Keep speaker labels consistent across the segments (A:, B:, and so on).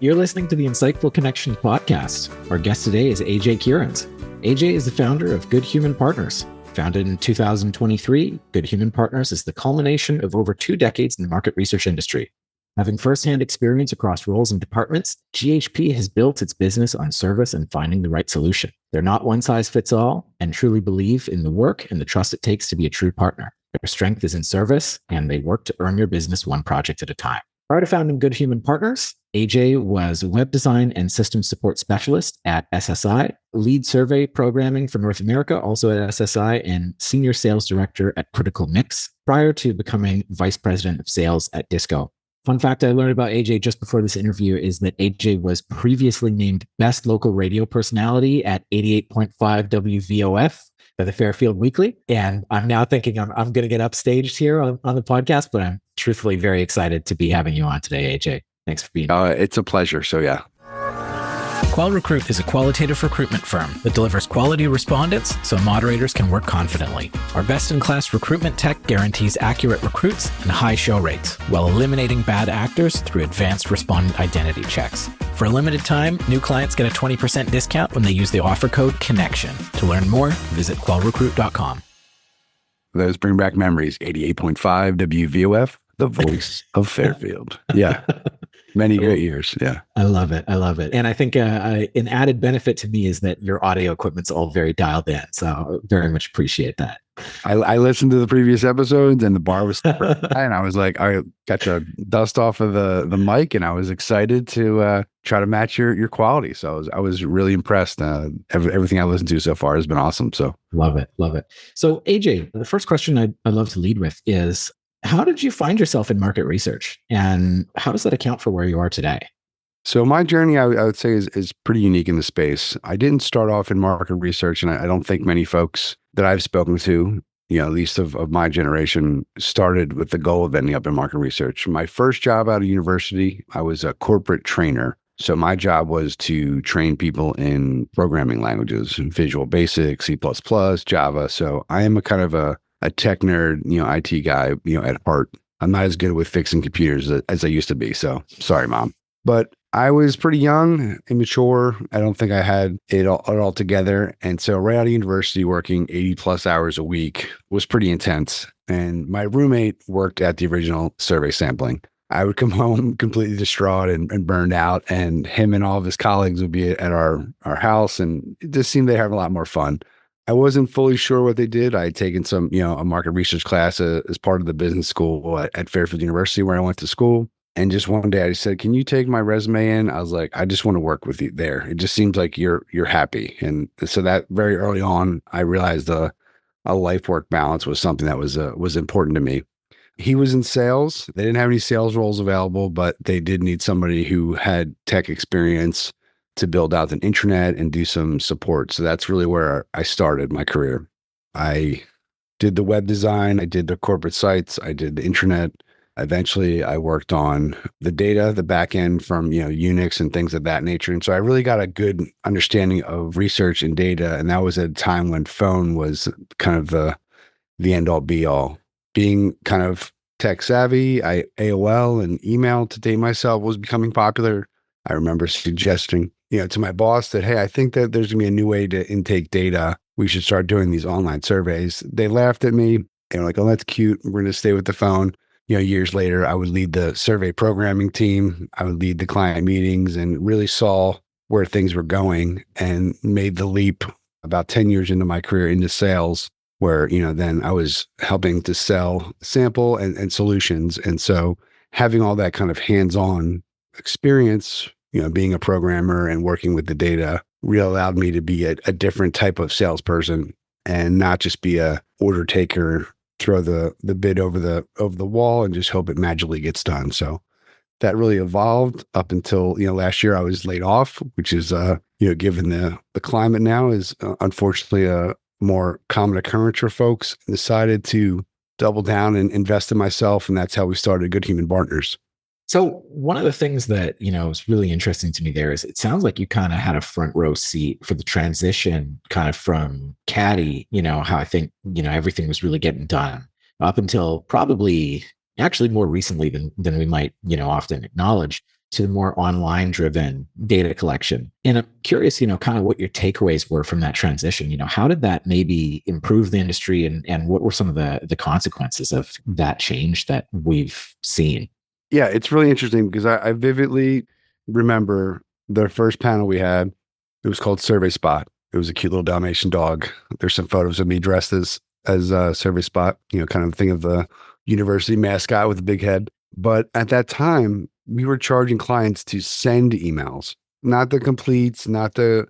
A: You're listening to the Insightful Connection podcast. Our guest today is AJ Keirans. AJ is the founder of Good Human Partners. Founded in 2023, Good Human Partners is the culmination of over 2 decades in the market research industry. Having firsthand experience across roles and departments, GHP has built its business on service and finding the right solution. They're not one size fits all and truly believe in the work and the trust it takes to be a true partner. Their strength is in service, and they work to earn your business one project at a time. Prior to founding Good Human Partners, AJ was a web design and system support specialist at SSI, lead survey programming for North America, also at SSI, and senior sales director at Critical Mix, prior to becoming vice president of sales at DISQO. Fun fact I learned about AJ just before this interview is that AJ was previously named Best Local Radio Personality at 88.5 WVOF by the Fairfield Weekly. And I'm now thinking I'm going to get upstaged here on the podcast, but I'm truthfully very excited to be having you on today, AJ. Thanks for being here.
B: It's a pleasure. So yeah.
C: QualRecruit is a qualitative recruitment firm that delivers quality respondents so moderators can work confidently. Our best-in-class recruitment tech guarantees accurate recruits and high show rates while eliminating bad actors through advanced respondent identity checks. For a limited time, new clients get a 20% discount when they use the offer code CONNECTION. To learn more, visit qualrecruit.com.
B: Those bring back memories. 88.5 WVOF, the voice of Fairfield. Yeah. Many great years. Yeah.
A: I love it. And I think an added benefit to me is that your audio equipment's all very dialed in. So very much appreciate that.
B: I listened to the previous episodes and the bar was super high, and I was like, I got the dust off of the mic, and I was excited to try to match your quality. So I was really impressed. Everything I listened to so far has been awesome. So
A: love it. So AJ, the first question I'd love to lead with is, how did you find yourself in market research, and how does that account for where you are today?
B: So my journey, I would say, is pretty unique in the space. I didn't start off in market research, and I don't think many folks that I've spoken to, at least of my generation, started with the goal of ending up in market research. My first job out of university, I was a corporate trainer. So my job was to train people in programming languages, Visual Basic, C++, Java. So I am a kind of a tech nerd, IT guy, at heart. I'm not as good with fixing computers as I used to be. So sorry, Mom. But I was pretty young, immature. I don't think I had it all together. And so right out of university, working 80 plus hours a week was pretty intense. And my roommate worked at the original survey sampling. I would come home completely distraught and burned out. And him and all of his colleagues would be at our house. And it just seemed they have a lot more fun. I wasn't fully sure what they did. I had taken some, a market research class as part of the business school at Fairfield University, where I went to school. And just one day I said, "Can you take my resume in?" I was like, "I just want to work with you there. It just seems like you're happy." And so that very early on, I realized a life work balance was something that was important to me. He was in sales. They didn't have any sales roles available, but they did need somebody who had tech experience to build out an intranet and do some support. So that's really where I started my career. I did the web design, I did the corporate sites, I did the intranet. Eventually I worked on the data, the back end from, Unix and things of that nature. And so I really got a good understanding of research and data. And that was at a time when phone was kind of the end all be all. Being kind of tech savvy, AOL and email, to date myself, was becoming popular. I remember suggesting, to my boss that, "Hey, I think that there's gonna be a new way to intake data. We should start doing these online surveys." They laughed at me. They were like, "Oh, that's cute. We're going to stay with the phone." Years later, I would lead the survey programming team. I would lead the client meetings and really saw where things were going, and made the leap about 10 years into my career into sales, where, then I was helping to sell sample and solutions. And so having all that kind of hands-on experience, being a programmer and working with the data, really allowed me to be a different type of salesperson and not just be a order taker, throw the bid over the wall and just hope it magically gets done. So that really evolved up until, last year I was laid off, which is, given the climate now, is unfortunately a more common occurrence for folks. Decided to double down and invest in myself. And that's how we started Good Human Partners.
A: So one of the things that, is really interesting to me there is it sounds like you kind of had a front row seat for the transition kind of from Caddy, how I think, everything was really getting done up until probably actually more recently than we might, often acknowledge. to the more online driven data collection. And I'm curious, kind of what your takeaways were from that transition. How did that maybe improve the industry, and what were some of the consequences of that change that we've seen?
B: Yeah, it's really interesting because I vividly remember the first panel we had. It was called Survey Spot. It was a cute little Dalmatian dog. There's some photos of me dressed as Survey Spot, kind of thing of the university mascot with a big head. But at that time, we were charging clients to send emails, not the completes, not a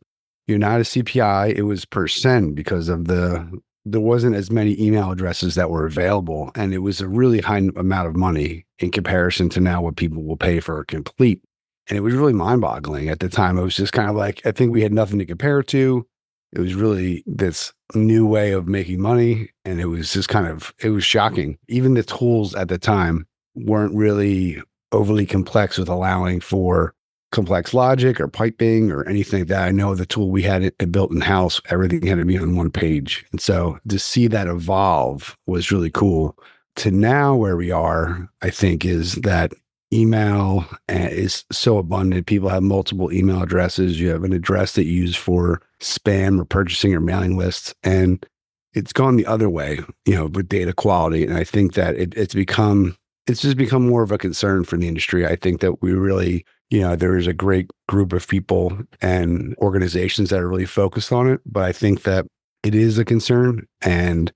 B: CPI. It was per send because of there wasn't as many email addresses that were available. And it was a really high amount of money in comparison to now what people will pay for a complete. And it was really mind boggling at the time. It was just kind of like, I think we had nothing to compare it to. It was really this new way of making money. And it was just it was shocking. Even the tools at the time weren't really overly complex with allowing for complex logic or piping or anything like that. I know the tool we had it built in house, everything had to be on one page. And so to see that evolve was really cool. To now where we are, I think, is that email is so abundant. People have multiple email addresses. You have an address that you use for spam or purchasing or mailing lists. And it's gone the other way, with data quality. And I think that it's just become more of a concern for the industry. I think that we really, there is a great group of people and organizations that are really focused on it. But I think that it is a concern. And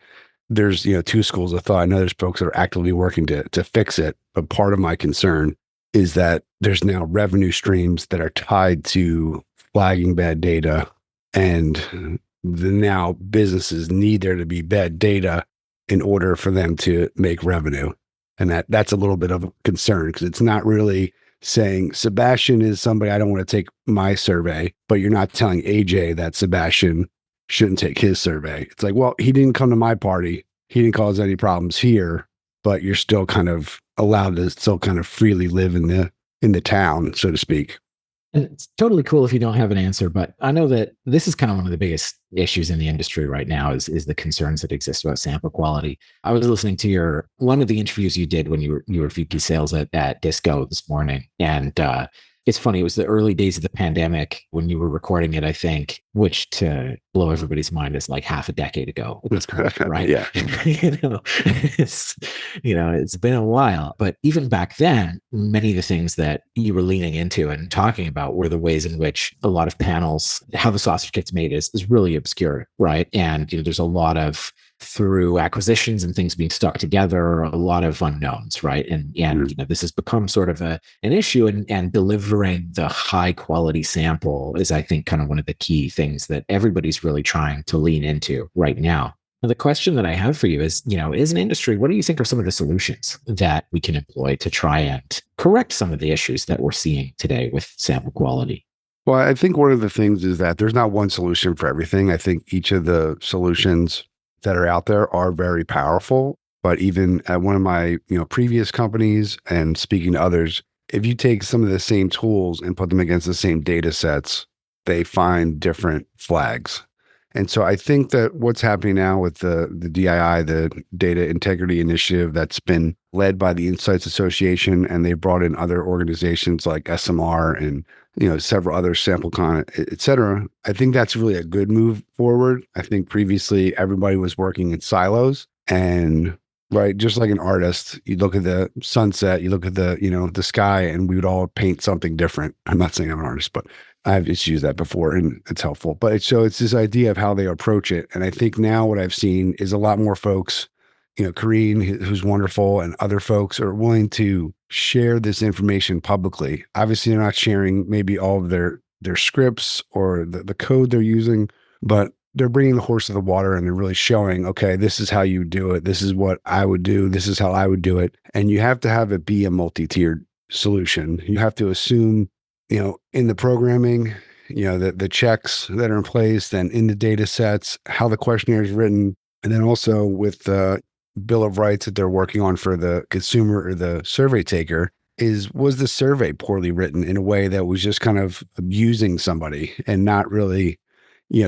B: there's, two schools of thought. I know there's folks that are actively working to fix it. But part of my concern is that there's now revenue streams that are tied to flagging bad data. And now businesses need there to be bad data in order for them to make revenue. And that's a little bit of a concern because it's not really saying Sebastian is somebody I don't want to take my survey, but you're not telling AJ that Sebastian shouldn't take his survey. It's like, well, he didn't come to my party. He didn't cause any problems here, but you're still kind of allowed to still kind of freely live in the town, so to speak.
A: And it's totally cool if you don't have an answer, but I know that this is kind of one of the biggest issues in the industry right now is the concerns that exist about sample quality. I was listening to one of the interviews you did when you were VP sales at DISQO this morning. And it's funny, it was the early days of the pandemic when you were recording it, I think, which to blow everybody's mind is like half a decade ago. Right?
B: Yeah.
A: It's been a while. But even back then, many of the things that you were leaning into and talking about were the ways in which a lot of panels, how the sausage gets made is really obscure, right? And there's a lot of, through acquisitions and things being stuck together, a lot of unknowns, right? And this has become sort of an issue, and delivering the high quality sample is, I think, kind of one of the key things that everybody's really trying to lean into right now. Now, the question that I have for you is, as an industry, what do you think are some of the solutions that we can employ to try and correct some of the issues that we're seeing today with sample quality?
B: Well, I think one of the things is that there's not one solution for everything. I think each of the solutions that are out there are very powerful. But even at one of my, previous companies and speaking to others, if you take some of the same tools and put them against the same data sets, they find different flags. And so I think that what's happening now with the DII, the Data Integrity Initiative, that's been led by the Insights Association, and they brought in other organizations like SMR and several other SampleCon, et cetera. I think that's really a good move forward. I think previously everybody was working in silos, and right, just like an artist, you look at the sunset, you look at the sky, and we would all paint something different. I'm not saying I'm an artist, but I've just used that before and it's helpful. But it's this idea of how they approach it. And I think now what I've seen is a lot more folks, Keirans, who's wonderful, and other folks are willing to share this information publicly. Obviously, they're not sharing maybe all of their scripts or the code they're using, but they're bringing the horse to the water, and they're really showing, okay, this is how you do it. This is what I would do. This is how I would do it. And you have to have it be a multi-tiered solution. You have to assume, in the programming, the checks that are in place, then in the data sets, how the questionnaire is written, and then also with the Bill of Rights that they're working on for the consumer or the survey taker, was the survey poorly written in a way that was just kind of abusing somebody and not really,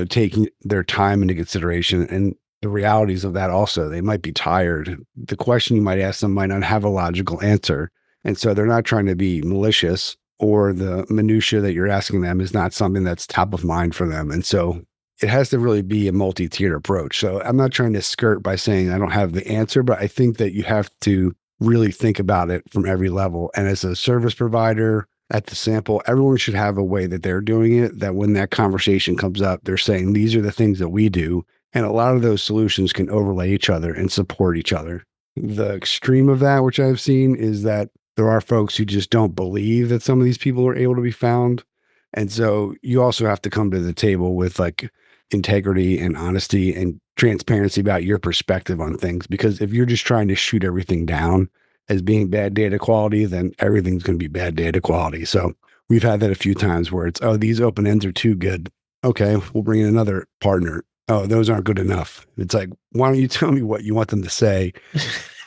B: taking their time into consideration. And the realities of that also, they might be tired. The question you might ask them might not have a logical answer. And so they're not trying to be malicious or the minutia that you're asking them is not something that's top of mind for them. And so it has to really be a multi-tiered approach. So I'm not trying to skirt by saying I don't have the answer, but I think that you have to really think about it from every level. And as a service provider at the sample, everyone should have a way that they're doing it, that when that conversation comes up, they're saying, these are the things that we do. And a lot of those solutions can overlay each other and support each other. The extreme of that, which I've seen, is that there are folks who just don't believe that some of these people are able to be found. And so you also have to come to the table with like integrity and honesty and transparency about your perspective on things. Because if you're just trying to shoot everything down as being bad data quality, then everything's going to be bad data quality. So we've had that a few times where it's, oh, these open ends are too good. Okay, we'll bring in another partner. Oh, those aren't good enough. It's like, why don't you tell me what you want them to say?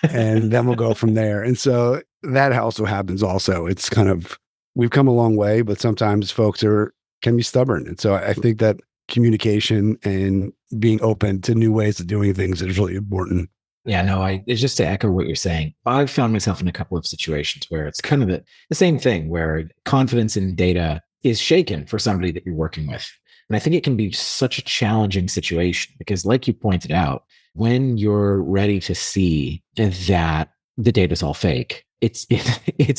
B: And then we'll go from there. And so that also happens also. It's kind of, we've come a long way, but sometimes folks can be stubborn. And so I think that communication and being open to new ways of doing things is really important.
A: Yeah, no, it's just to echo what you're saying. I've found myself in a couple of situations where it's kind of the same thing, where confidence in data is shaken for somebody that you're working with. And I think it can be such a challenging situation because, like you pointed out, when you're ready to see that the data is all fake, it's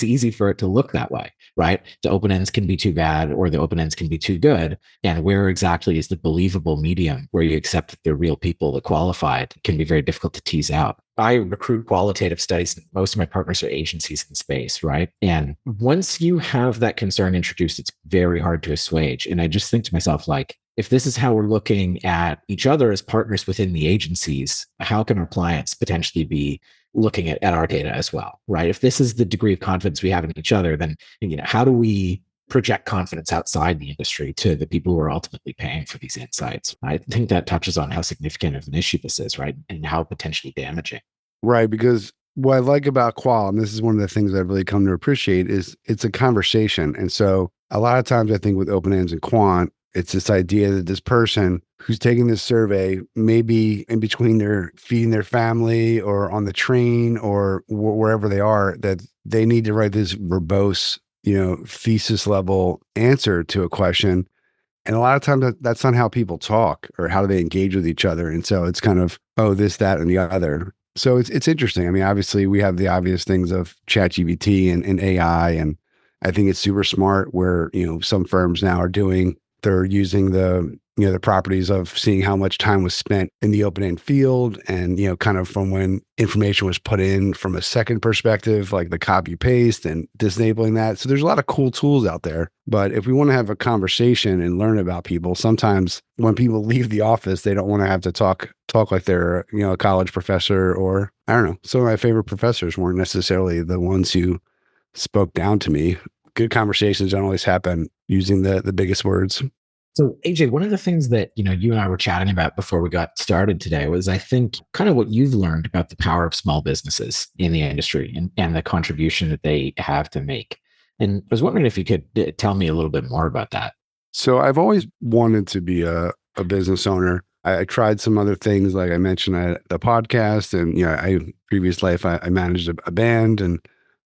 A: easy for it to look that way, right? The open ends can be too bad or the open ends can be too good. And where exactly is the believable medium where you accept that they're real people that qualified can be very difficult to tease out. I recruit qualitative studies. Most of my partners are agencies in space, right? And once you have that concern introduced, it's very hard to assuage. And I just think to myself, like, if this is how we're looking at each other as partners within the agencies, how can our clients potentially be looking at our data as well, right? If this is the degree of confidence we have in each other, then how do we project confidence outside the industry to the people who are ultimately paying for these insights? I think that touches on how significant of an issue this is, right? And how potentially damaging.
B: Right, because what I like about qual, and this is one of the things I've really come to appreciate, is it's a conversation. And so a lot of times I think with open ends and quant, it's this idea that this person who's taking this survey may be in between their feeding their family or on the train or wherever they are, that they need to write this verbose, thesis level answer to a question. And a lot of times that's not how people talk or how do they engage with each other. And so it's kind of, oh, this, that, and the other. So it's interesting. I mean, obviously we have the obvious things of ChatGPT and AI, and I think it's super smart where, some firms now they're using the properties of seeing how much time was spent in the open-end field and, kind of from when information was put in from a second perspective, like the copy paste and disabling that. So there's a lot of cool tools out there. But if we want to have a conversation and learn about people, sometimes when people leave the office, they don't want to have to talk like they're, a college professor, or I don't know. Some of my favorite professors weren't necessarily the ones who spoke down to me. Good conversations don't always happen using the biggest words.
A: So AJ, one of the things that, you and I were chatting about before we got started today was, I think, kind of what you've learned about the power of small businesses in the industry and the contribution that they have to make. And I was wondering if you could tell me a little bit more about that.
B: So I've always wanted to be a business owner. I tried some other things, like I mentioned, the podcast, and previous life I managed a band, and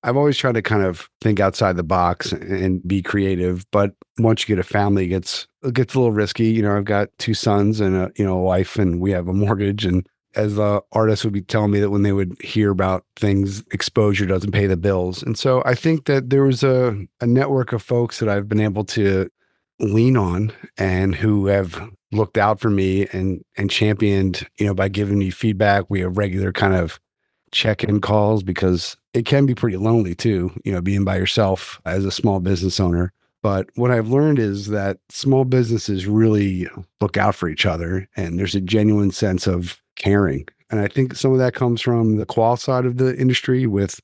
B: I've always tried to kind of think outside the box and be creative. But once you get a family, it gets a little risky. I've got 2 sons and a wife, and we have a mortgage. And as the artists would be telling me that when they would hear about things, exposure doesn't pay the bills. And so I think that there was a network of folks that I've been able to lean on and who have looked out for me and championed, by giving me feedback. We have regular kind of check-in calls because it can be pretty lonely too, being by yourself as a small business owner. But what I've learned is that small businesses really look out for each other, and there's a genuine sense of caring. And I think some of that comes from the qual side of the industry with,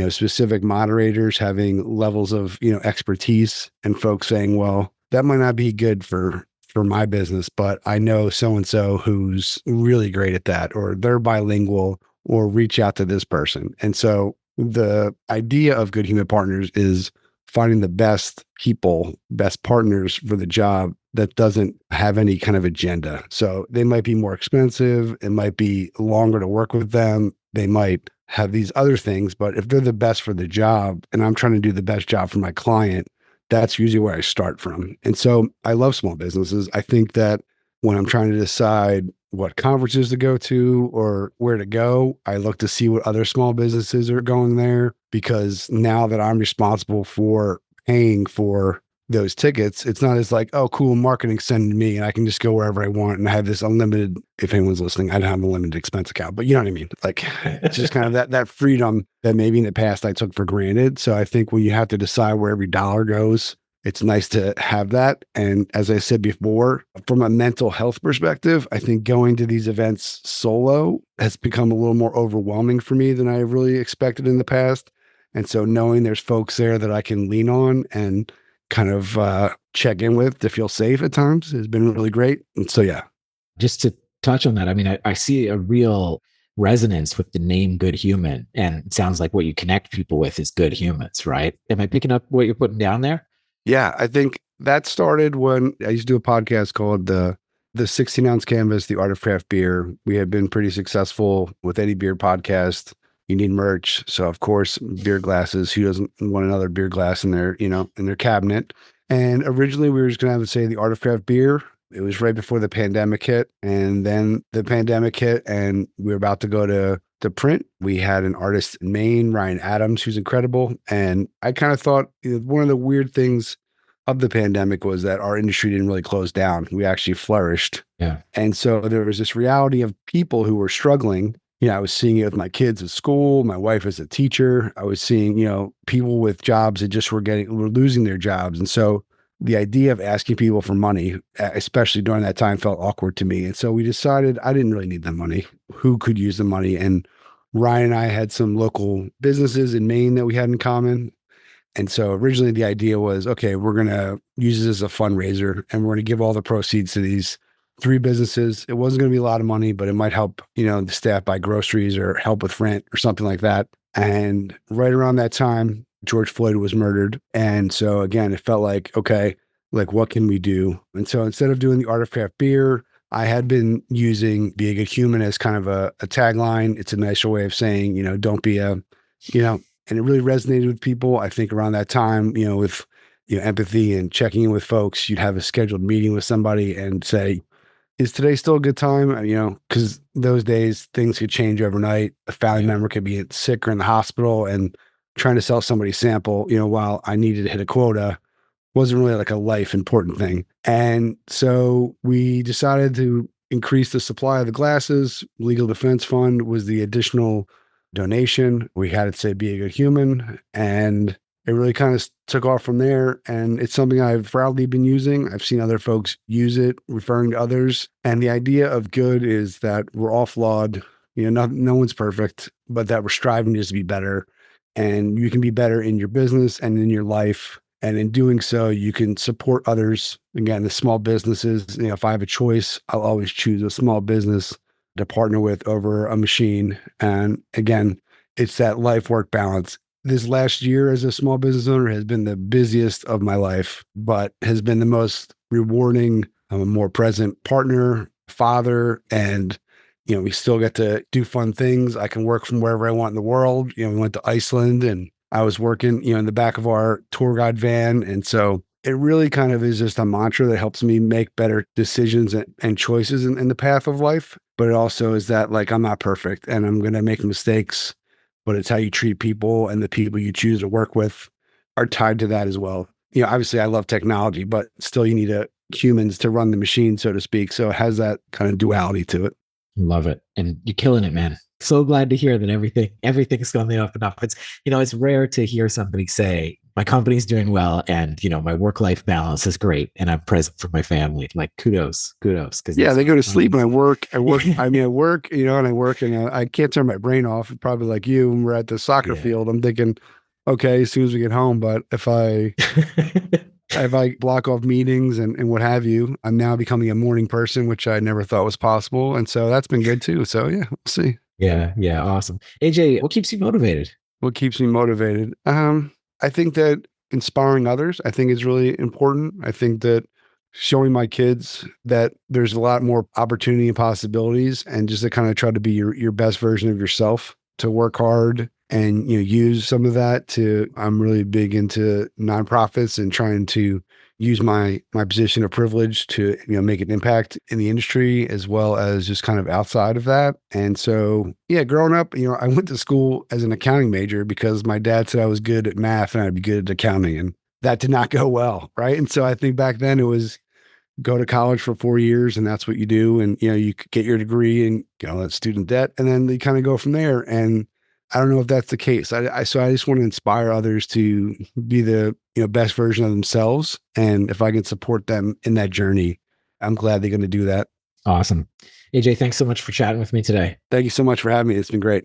B: specific moderators having levels of, expertise, and folks saying, well, that might not be good for my business, but I know so-and-so who's really great at that, or they're bilingual, or reach out to this person. And so the idea of Good Human Partners is finding the best people, best partners for the job that doesn't have any kind of agenda. So they might be more expensive. It might be longer to work with them. They might have these other things, but if they're the best for the job and I'm trying to do the best job for my client, that's usually where I start from. And so I love small businesses. I think that when I'm trying to decide what conferences to go to or where to go, I look to see what other small businesses are going there, because now that I'm responsible for paying for those tickets, it's not as like, oh, cool, marketing sending me and I can just go wherever I want and I have this unlimited, if anyone's listening, I don't have a limited expense account, but you know what I mean? Like it's just kind of that freedom that maybe in the past I took for granted. So I think when you have to decide where every dollar goes, it's nice to have that. And as I said before, from a mental health perspective, I think going to these events solo has become a little more overwhelming for me than I really expected in the past. And so knowing there's folks there that I can lean on and kind of check in with to feel safe at times has been really great. And so, yeah.
A: Just to touch on that, I mean, I see a real resonance with the name Good Human. And it sounds like what you connect people with is good humans, right? Am I picking up what you're putting down there?
B: Yeah, I think that started when I used to do a podcast called the 16-ounce Canvas, The Art of Craft Beer. We had been pretty successful with any beer podcast. You need merch. So of course, beer glasses. Who doesn't want another beer glass in their, in their cabinet? And originally we were just going to have to say The Art of Craft Beer. It was right before the pandemic hit. And then the pandemic hit and we were about to go to print. We had an artist in Maine, Ryan Adams, who's incredible. And I kind of thought one of the weird things of the pandemic was that our industry didn't really close down. We actually flourished.
A: Yeah.
B: And so there was this reality of people who were struggling. I was seeing it with my kids at school, my wife as a teacher. I was seeing, people with jobs that just were losing their jobs. And so the idea of asking people for money, especially during that time, felt awkward to me. And so we decided I didn't really need the money. Who could use the money? And Ryan and I had some local businesses in Maine that we had in common. And so originally the idea was, okay, we're going to use this as a fundraiser and we're going to give all the proceeds to these 3 businesses. It wasn't going to be a lot of money, but it might help, the staff buy groceries or help with rent or something like that. And right around that time, George Floyd was murdered. And so again, it felt like, okay, like what can we do? And so instead of doing the Art of Craft Beer, I had been using Be a Good Human as kind of a tagline. It's a nicer way of saying, don't be and it really resonated with people. I think around that time, with empathy and checking in with folks, you'd have a scheduled meeting with somebody and say, is today still a good time? Because those days things could change overnight. A family member could be sick or in the hospital, and trying to sell somebody a sample, while I needed to hit a quota wasn't really like a life important thing. And so we decided to increase the supply of the glasses. Legal Defense Fund was the additional donation. We had it say Be a Good Human, and it really kind of took off from there. And it's something I've proudly been using. I've seen other folks use it, referring to others. And the idea of good is that we're all flawed. No one's perfect, but that we're striving just to be better. And you can be better in your business and in your life. And in doing so, you can support others. Again, the small businesses, if I have a choice, I'll always choose a small business to partner with over a machine. And again, it's that life-work balance. This last year as a small business owner has been the busiest of my life, but has been the most rewarding. I'm a more present partner, father, and we still get to do fun things. I can work from wherever I want in the world. We went to Iceland and I was working, in the back of our tour guide van. And so it really kind of is just a mantra that helps me make better decisions and choices in the path of life. But it also is that like, I'm not perfect and I'm going to make mistakes, but it's how you treat people, and the people you choose to work with are tied to that as well. Obviously I love technology, but still you need humans to run the machine, so to speak. So it has that kind of duality to it.
A: Love it. And you're killing it, man. So glad to hear that everything's going the up and up. It's rare to hear somebody say, my company's doing well and, my work-life balance is great and I'm present for my family. Like kudos. Cause
B: yeah, they go to sleep and I work. I work, and I work and I can't turn my brain off. Probably like you, when we're at the soccer field, I'm thinking, okay, as soon as we get home, but if I block off meetings and what have you, I'm now becoming a morning person, which I never thought was possible. And so that's been good too. So yeah, we'll see.
A: Yeah. Awesome. AJ, what keeps you motivated?
B: What keeps me motivated? I think that inspiring others, I think is really important. I think that showing my kids that there's a lot more opportunity and possibilities, and just to kind of try to be your best version of yourself, to work hard and use some of that to. I'm really big into nonprofits and trying to use my position of privilege to make an impact in the industry as well as just kind of outside of that. And so growing up, I went to school as an accounting major because my dad said I was good at math and I'd be good at accounting, and that did not go well, right? And so I think back then it was go to college for 4 years and that's what you do, and you could get your degree and that's student debt, and then you kind of go from there. And I don't know if that's the case. So I just want to inspire others to be the best version of themselves. And if I can support them in that journey, I'm glad they're going to do that.
A: Awesome. AJ, thanks so much for chatting with me today.
B: Thank you so much for having me. It's been great.